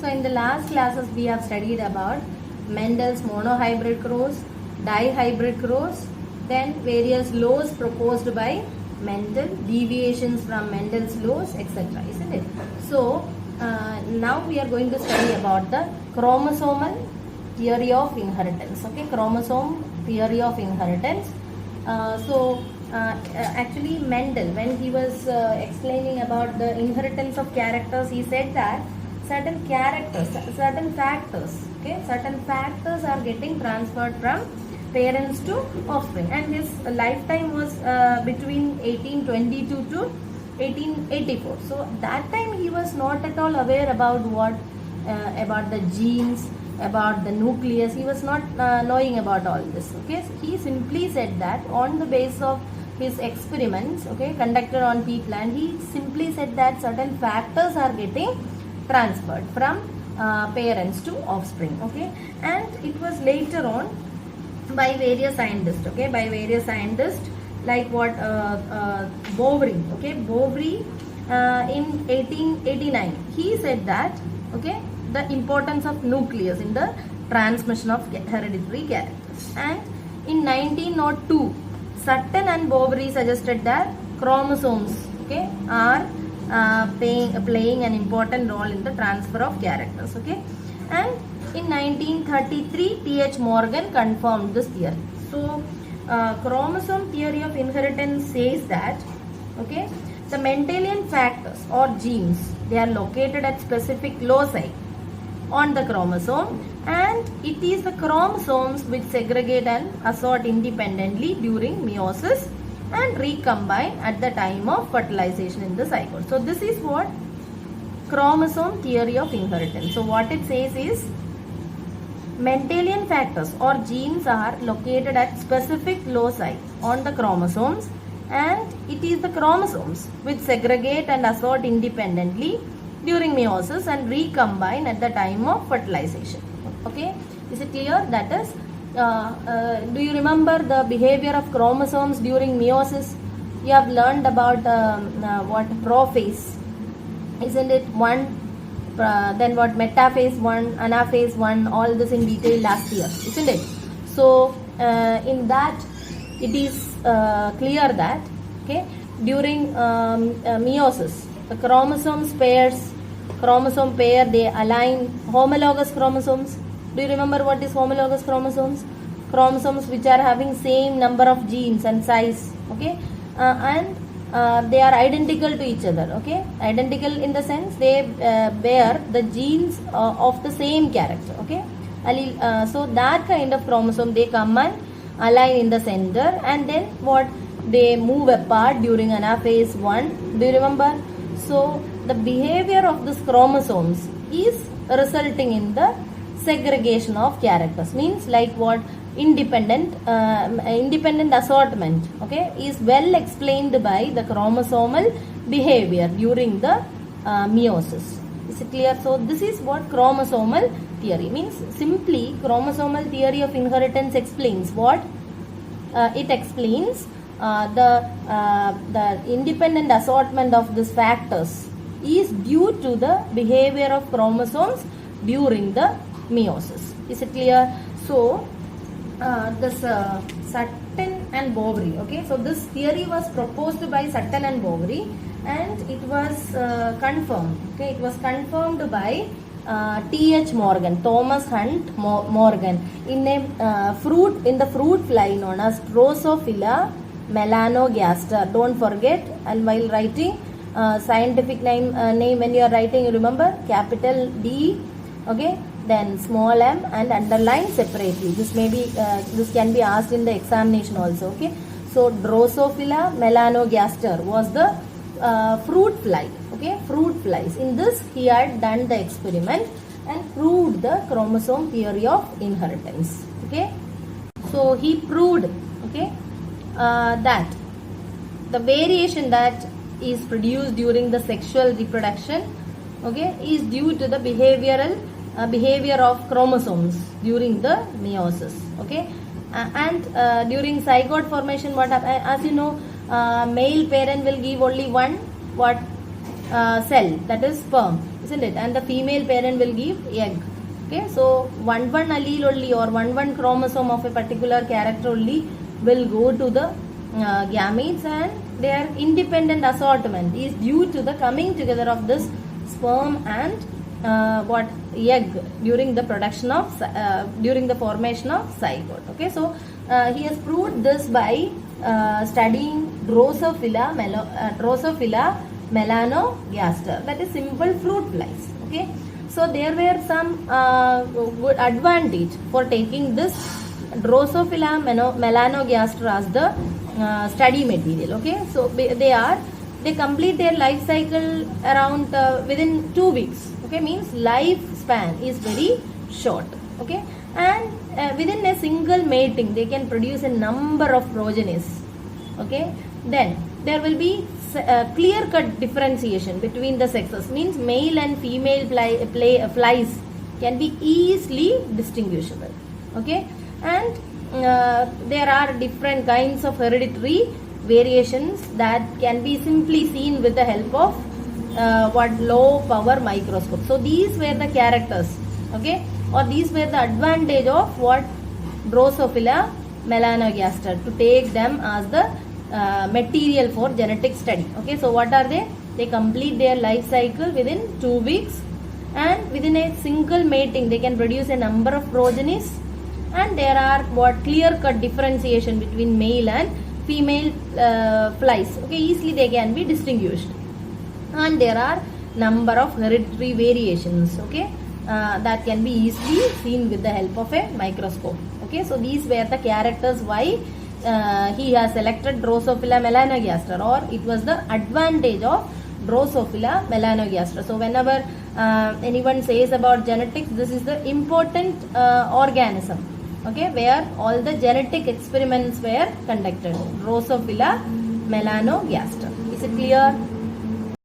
So in the last classes we have studied about Mendel's monohybrid cross, dihybrid cross, then various laws proposed by Mendel, deviations from Mendel's laws, etc. Isn't it? So now we are going to study about the chromosomal theory of inheritance. Okay, chromosome theory of inheritance. Actually Mendel, when he was explaining about the inheritance of characters, he said that certain characters, certain factors, okay, certain factors are getting transferred from parents to offspring, and his lifetime was between 1822 to 1884. So that time he was not at all aware about what about the genes, about the nucleus. He was not knowing about all this. Okay, he simply said that on the basis of his experiments, okay, conducted on pea plant, he simply said that certain factors are getting transferred from parents to offspring. Okay, and it was later on by various scientists. Okay, by various scientists like what Boveri. Okay, Boveri in 1889 he said that, okay, the importance of nucleus in the transmission of hereditary characters. And in 1902 Sutton and Boveri suggested that chromosomes, okay, are playing an important role in the transfer of characters. Okay, and in 1933 T.H. Morgan confirmed this theory. So chromosome theory of inheritance says that, okay, the Mendelian factors or genes, they are located at specific loci on the chromosome, and it is the chromosomes which segregate and assort independently during meiosis and recombine at the time of fertilization in the zygote. So this is what chromosome theory of inheritance. So what it says is Mendelian factors or genes are located at specific loci on the chromosomes, and it is the chromosomes which segregate and assort independently during meiosis and recombine at the time of fertilization. Okay, is it clear? That is, do you remember the behavior of chromosomes during meiosis? You have learned about what prophase, isn't it? Then what metaphase 1, anaphase 1, all this in detail last year, isn't it? So in that it is clear that, okay, during meiosis the chromosome pair, they align homologous chromosomes. Do you remember what is homologous chromosomes? Chromosomes which are having same number of genes and size, okay, and they are identical to each other. Okay, identical in the sense they bear the genes of the same character. Okay, so that kind of chromosome, they come and align in the center, and then what, they move apart during anaphase 1. Do you remember? So the behavior of these chromosomes is resulting in the segregation of characters, means like what, independent assortment, okay, is well explained by the chromosomal behavior during the meiosis. Is it clear? So this is what chromosomal theory means. Simply chromosomal theory of inheritance explains what? It explains the independent assortment of these factors is due to the behavior of chromosomes during the meiosis. Is it clear? So this Sutton and Boveri, okay, so this theory was proposed by Sutton and Boveri, and it was confirmed. Okay, it was confirmed by T.H. Morgan, Thomas Hunt Morgan, in the fruit fly known as Drosophila melanogaster. Don't forget, and while writing scientific name when you are writing, you remember capital D, okay, then small m and underline separately. This may be this can be asked in the examination also. Okay, so Drosophila melanogaster was the fruit fly. Okay, fruit flies. In this he had done the experiment and proved the chromosome theory of inheritance. Okay, so he proved, okay, that the variation that is produced during the sexual reproduction, okay, is due to the behavior of chromosomes during the meiosis. Okay, and during zygote formation, what happens? As you know, male parent will give only one cell, that is sperm. isn't it? And the female parent will give egg. Okay, so one allele only or one chromosome of a particular character only will go to the gametes, and their independent assortment is due to the coming together of this sperm and egg during the production of during the formation of zygote. Okay, so he has proved this by studying Drosophila melanogaster, that is simple fruit flies. Okay, so there were some good advantage for taking this Drosophila melanogaster as the study material. Okay, so they complete their life cycle around within 2 weeks. Okay, means lifespan is very short. Okay, and within a single mating they can produce a number of progenies. Okay, then there will be clear cut differentiation between the sexes, means male and female flies can be easily distinguishable. Okay, and there are different kinds of hereditary variations that can be simply seen with the help of low power microscope. So these were the characters, okay, or these were the advantage of what Drosophila melanogaster, to take them as the material for genetic study. Okay, so what are they? They complete their life cycle within 2 weeks, and within a single mating they can produce a number of progenies, and there are clear cut differentiation between male and female flies. Okay, easily they can be distinguished, and there are number of hereditary variations. Okay, that can be easily seen with the help of a microscope. Okay, so these were the characters why he has selected Drosophila melanogaster, or it was the advantage of Drosophila melanogaster. So whenever anyone says about genetics, this is the important organism, okay, where all the genetic experiments were conducted, Drosophila melanogaster. Is it clear?